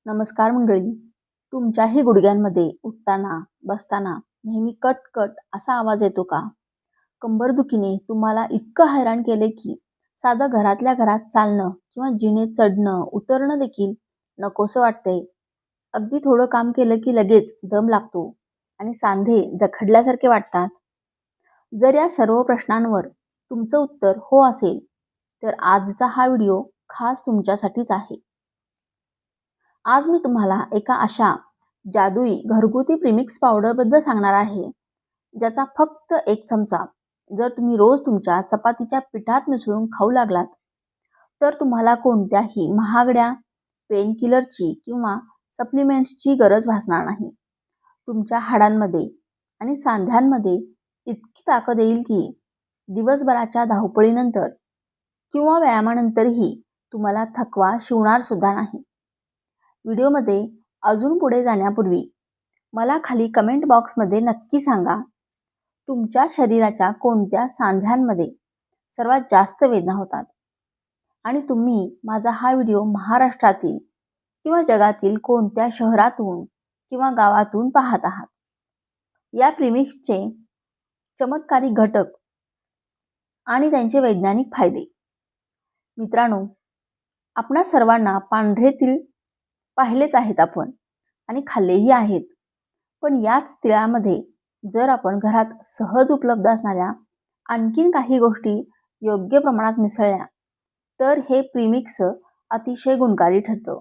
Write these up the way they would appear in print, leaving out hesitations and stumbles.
नमस्कार मंडळी. तुमच्याही गुडघ्यांमध्ये उठताना बसताना नेहमी कट कट असा आवाज येतो का? कंबरदुखीने तुम्हाला इतकं हैराण केले की साधं घरातल्या घरात चालणं किंवा जिने चढणं उतरणं देखील नकोसं वाटतंय. अगदी थोडं काम केलं की लगेच दम लागतो आणि सांधे जखडल्यासारखे वाटतात. जर या सर्व प्रश्नांवर तुमचं उत्तर हो असेल तर आजचा हा व्हिडिओ खास तुमच्यासाठीच आहे. आज मी तुम्हाला एका अशा जादुई घरगुती प्रीमिक्स पावडरबद्दल सांगणार आहे, ज्याचा फक्त एक चमचा जर तुम्ही रोज तुमच्या चपातीच्या पिठात मिसळून खाऊ लागलात, तर तुम्हाला कोणत्याही महागड्या पेनकिलरची किंवा सप्लिमेंट्सची गरज भासणार नाही. तुमच्या हाडांमध्ये आणि सांध्यांमध्ये इतकी ताकद येईल की दिवसभराच्या धावपळीनंतर किंवा व्यायामानंतरही तुम्हाला थकवा शिवणार सुद्धा नाही. व्हिडिओमध्ये अजून पुढे जाण्यापूर्वी मला खाली कमेंट बॉक्समध्ये नक्की सांगा, तुमच्या शरीराच्या कोणत्या सांध्यांमध्ये सर्वात जास्त वेदना होतात आणि तुम्ही माझा हा व्हिडिओ महाराष्ट्रातील किंवा जगातील कोणत्या शहरातून किंवा गावातून पाहत आहात. या प्रीमिक्सचे चमत्कारी घटक आणि त्यांचे वैज्ञानिक फायदे. मित्रांनो, आपणा सर्वांना पांढरे तीळ पाहिलेच आहेत आपण आणि खाल्लेही आहेत. पण याच तिळामध्ये जर आपण घरात सहज उपलब्ध असणाऱ्या आणखीन काही गोष्टी योग्य प्रमाणात मिसळल्या तर हे प्रीमिक्स अतिशय गुणकारी ठरतं.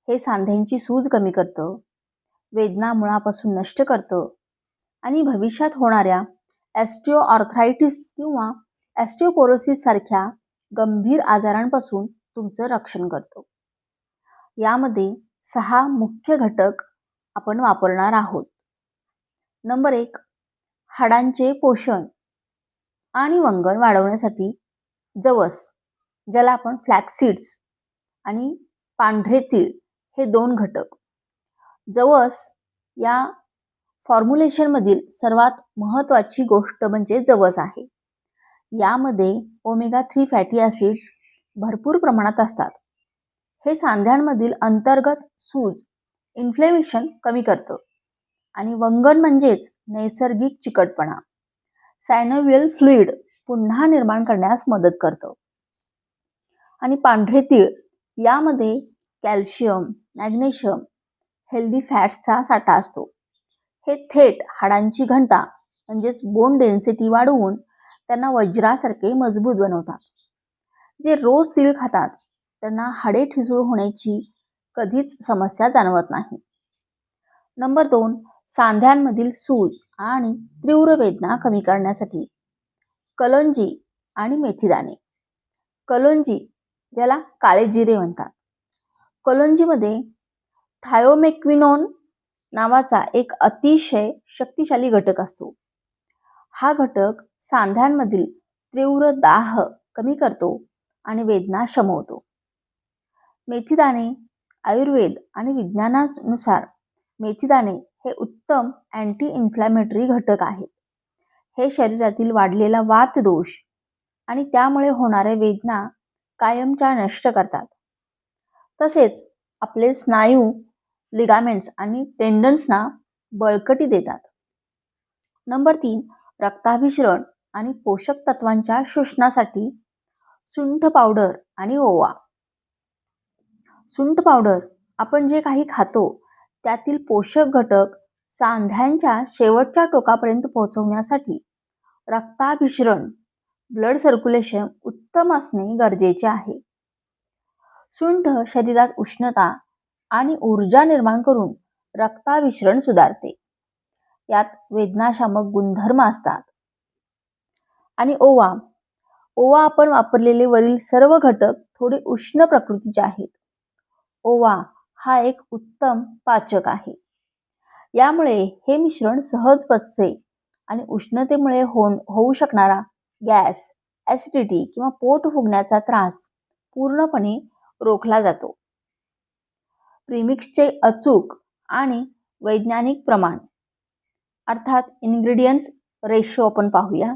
हे सांध्यांची सूज कमी करतं, वेदना मुळापासून नष्ट करतं आणि भविष्यात होणाऱ्या ऑस्टिओआर्थरायटिस किंवा ऑस्टिओपोरोसिस सारख्या गंभीर आजारांपासून तुमचं रक्षण करतं. यामध्ये 6 मुख्य घटक आपण वापरणार आहोत. नंबर 1, हाडांचे पोषण आणि वंगण वाढवण्यासाठी जवस, ज्याला आपण फ्लॅक्स आणि पांढरे तीळ हे 2 घटक. जवस या फॉर्म्युलेशनमधील सर्वात महत्त्वाची गोष्ट म्हणजे जवस आहे. यामध्ये ओमेगा 3 फॅटी ॲसिड्स भरपूर प्रमाणात असतात. हे सांध्यांमधील अंतर्गत सूज, इन्फ्लेमेशन कमी करतं आणि वंगण म्हणजेच नैसर्गिक चिकटपणा, सायनोव्हियल फ्लुइड पुन्हा निर्माण करण्यास मदत करतं. आणि पांढरे तीळ यामध्ये कॅल्शियम, मॅग्नेशियम, हेल्दी फॅट्सचा साठा असतो. हे थेट हाडांची घनता म्हणजेच बोन डेन्सिटी वाढवून त्यांना वज्रासारखे मजबूत बनवतात. जे रोज तीळ खातात त्यांना हाडे ठिसूळ होण्याची कधीच समस्या जाणवत नाही. नंबर 2, सांध्यांमधील सूज आणि तीव्र वेदना कमी करण्यासाठी कलोंजी आणि मेथीदाणे. कलोंजी, ज्याला काळे जिरे म्हणतात. कलोंजीमध्ये थायोमेक्विनोन नावाचा एक अतिशय शक्तिशाली घटक असतो. हा घटक सांध्यांमधील तीव्र दाह कमी करतो आणि वेदना शमवतो. मेथीदाणे, आयुर्वेद आणि विज्ञानानुसार मेथीदाणे हे उत्तम अँटी इन्फ्लॅमेटरी घटक आहेत. हे शरीरातील वाढलेला वातदोष आणि त्यामुळे होणाऱ्या वेदना कायमच्या नष्ट करतात. तसेच आपले स्नायू, लिगामेंट्स आणि टेंडन्सना बळकटी देतात. नंबर 3, रक्ताभिसरण आणि पोषक तत्वांच्या शोषणासाठी सुंठ पावडर आणि ओवा. सुंठ पावडर आपण जे काही खातो त्यातील पोषक घटक सांध्यांच्या शेवटच्या टोकापर्यंत पोहोचवण्यासाठी रक्ताभिसरण, ब्लड सर्क्युलेशन उत्तम असणे गरजेचे आहे. सुंठ शरीरात उष्णता आणि ऊर्जा निर्माण करून रक्ताभिसरण सुधारते. यात वेदनाशामक गुणधर्म असतात. आणि ओवा आपण वापरलेले वरील सर्व घटक थोडे उष्ण प्रकृतीचे आहेत. ओवा हा एक उत्तम पाचक आहे. यामुळे हे मिश्रण सहज पचते आणि उष्णतेमुळे होऊ शकणारा गॅस, ॲसिडिटी किंवा पोट फुगण्याचा त्रास पूर्णपणे रोखला जातो. प्रीमिक्सचे अचूक आणि वैज्ञानिक प्रमाण अर्थात इन्ग्रेडियंट्स रेशो आपण पाहूया.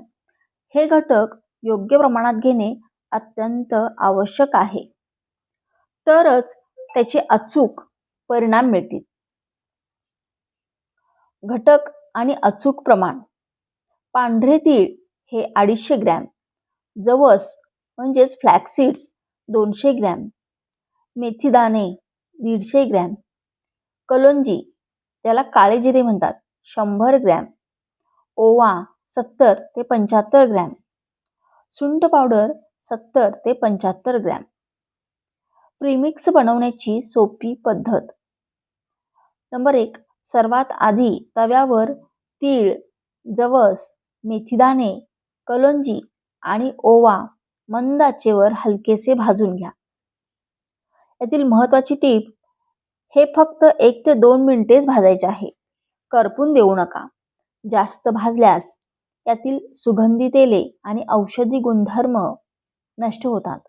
हे घटक योग्य प्रमाणात घेणे अत्यंत आवश्यक आहे. तरच त्याचे अचूक परिणाम मिळतील. घटक आणि अचूक प्रमाण. पांढरे तीळ हे 250 ग्रॅम, जवस म्हणजेच फ्लॅक्स 200 ग्रॅम, मेथीदाणे 150 ग्रॅम, कलोंजी त्याला काळे जिरे म्हणतात 100 ग्रॅम, ओवा 70 ते 75 ग्रॅम, सुंठ पावडर 70 ते 75 ग्रॅम. प्रीमिक्स बनवण्याची सोपी पद्धत. नंबर 1. सर्वात आधी तव्यावर तीळ, जवस, मेथीदाणे, कलोंजी आणि ओवा मंद आचेवर हलकेसे भाजून घ्या. यातील महत्त्वाची टीप, हे फक्त 1 ते 2 मिनिटेच भाजायचे आहे. करपून देऊ नका. जास्त भाजल्यास यातील सुगंधी तेले आणि औषधी गुणधर्म नष्ट होतात.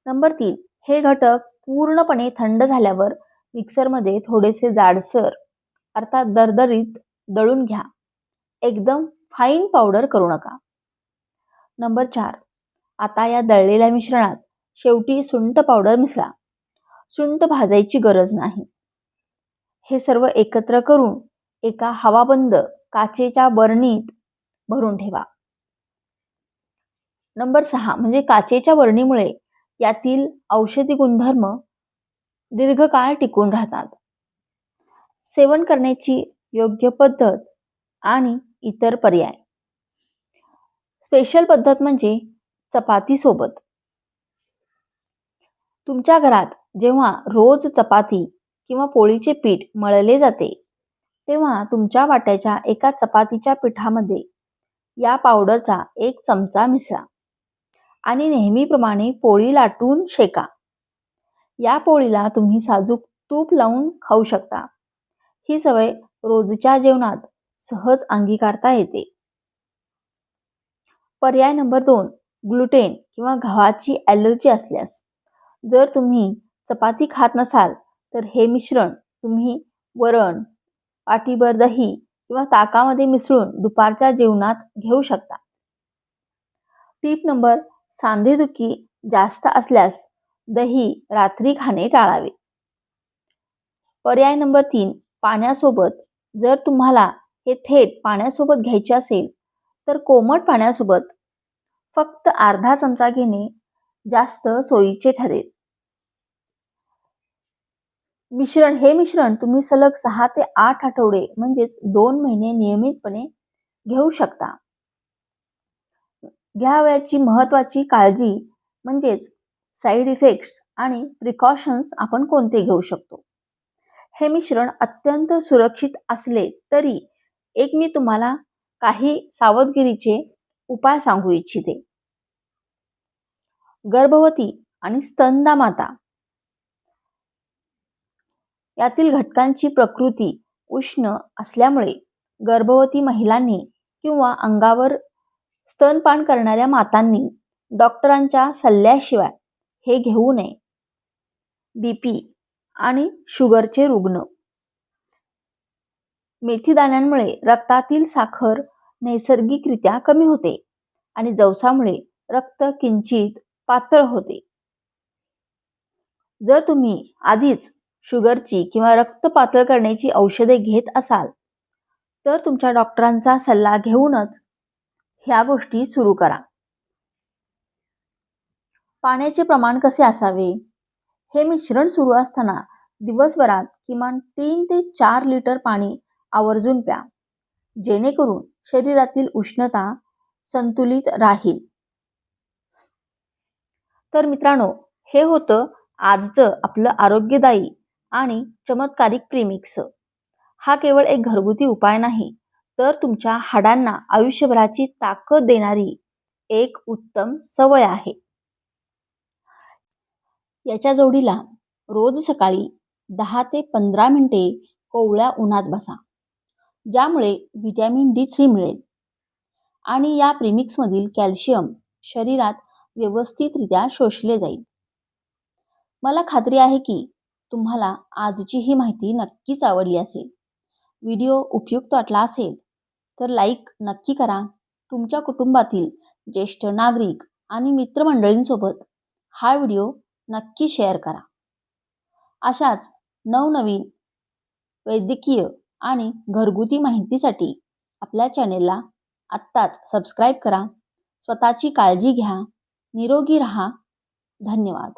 नंबर 3. हे घटक पूर्णपणे थंड झाल्यावर मिक्सरमध्ये थोडेसे जाडसर अर्थात दरदरीत दळून घ्या. एकदम फाईन पावडर करू नका. नंबर 4. आता या दळलेल्या मिश्रणात शेवटी सुंठ पावडर मिसळा. सुंठ भाजायची गरज नाही. हे सर्व एकत्र करून एका हवाबंद काचेच्या बरणीत भरून ठेवा. नंबर 6 म्हणजे काचेच्या बरणीमुळे यातील औषधी गुणधर्म दीर्घकाळ टिकून राहतात. सेवन करण्याची योग्य पद्धत आणि इतर पर्याय. स्पेशल पद्धत म्हणजे चपाती सोबत. तुमच्या घरात जेव्हा रोज चपाती किंवा पोळीचे पीठ मळले जाते, तेव्हा तुमच्या वाट्याच्या एका चपातीच्या पिठामध्ये या पावडरचा 1 चमचा मिसळा आणि नेहमीप्रमाणे पोळी लाटून शेका. या पोळीला तुम्ही साजूक तूप लावून खाऊ शकता. ही सवय रोजच्या जेवणात सहज अंगीकारता येते. पर्याय नंबर 2. ग्लुटेन किंवा गव्हाची ॲलर्जी असल्यास. जर तुम्ही चपाती खात नसाल तर हे मिश्रण तुम्ही वरण, पाटीभर दही किंवा ताकामध्ये मिसळून दुपारच्या जेवणात घेऊ शकता. टीप नंबर. सांधेदुखी जास्त असल्यास दही रात्री खाणे टाळावे. पर्याय नंबर 3. पाण्यासोबत. जर तुम्हाला हे थेट पाण्यासोबत घ्यायचे असेल तर कोमट पाण्यासोबत फक्त अर्धा चमचा घेणे जास्त सोयीचे ठरेल. हे मिश्रण तुम्ही सलग 6 ते 8 आठवडे म्हणजेच 2 महिने नियमितपणे घेऊ शकता. घ्यावयाची महत्त्वाची काळजी म्हणजेच साईड इफेक्ट्स आणि प्रिकॉशन्स आपण कोणते घेऊ शकतो. हे मिश्रण अत्यंत सुरक्षित असले तरी मी तुम्हाला काही सावधगिरीचे उपाय सांगू इच्छिते. गर्भवती आणि स्तनदा माता यातील घटकांची प्रकृती उष्ण असल्यामुळे गर्भवती महिलांनी किंवा अंगावर स्तनपान करणाऱ्या मातांनी डॉक्टरांच्या सल्ल्याशिवाय हे घेऊ नये. बीपी आणि शुगरचे रुग्ण. मेथीदाण्यांमुळे रक्तातील साखर नैसर्गिकरित्या कमी होते आणि जवसामुळे रक्त किंचित पातळ होते. जर तुम्ही आधीच शुगरची किंवा रक्त पातळ करण्याची औषधे घेत असाल तर तुमच्या डॉक्टरांचा सल्ला घेऊनच ह्या गोष्टी सुरू करा. पाण्याचे प्रमाण कसे असावे? हे मिश्रण सुरू असताना दिवसभरात किमान 3 ते 4 लिटर पाणी आवर्जून प्या, जेणेकरून शरीरातील उष्णता संतुलित राहील. तर मित्रांनो, हे होतं आजचं आपलं आरोग्यदायी आणि चमत्कारिक प्रीमिक्स. हा केवळ एक घरगुती उपाय नाही, तर तुमच्या हाडांना आयुष्यभराची ताकद देणारी एक उत्तम सवय आहे. याच्या जोडीला रोज सकाळी 10 ते 15 मिनिटे कोवळ्या उन्हात बसा, ज्यामुळे व्हिटॅमिन D3 मिळेल आणि या प्रीमिक्समधील कॅल्शियम शरीरात व्यवस्थितरित्या शोषले जाईल. मला खात्री आहे की तुम्हाला आजची ही माहिती नक्कीच आवडली असेल. व्हिडिओ उपयुक्त वाटला असेल तर लाईक नक्की करा. तुमच्या कुटुंबातील ज्येष्ठ नागरिक आणि मित्रमंडळींसोबत हा व्हिडिओ नक्की शेअर करा. अशाच नवनवीन वैद्यकीय आणि घरगुती माहितीसाठी आपल्या चॅनेलला आत्ताच सबस्क्राईब करा. स्वतःची काळजी घ्या. निरोगी राहा. धन्यवाद.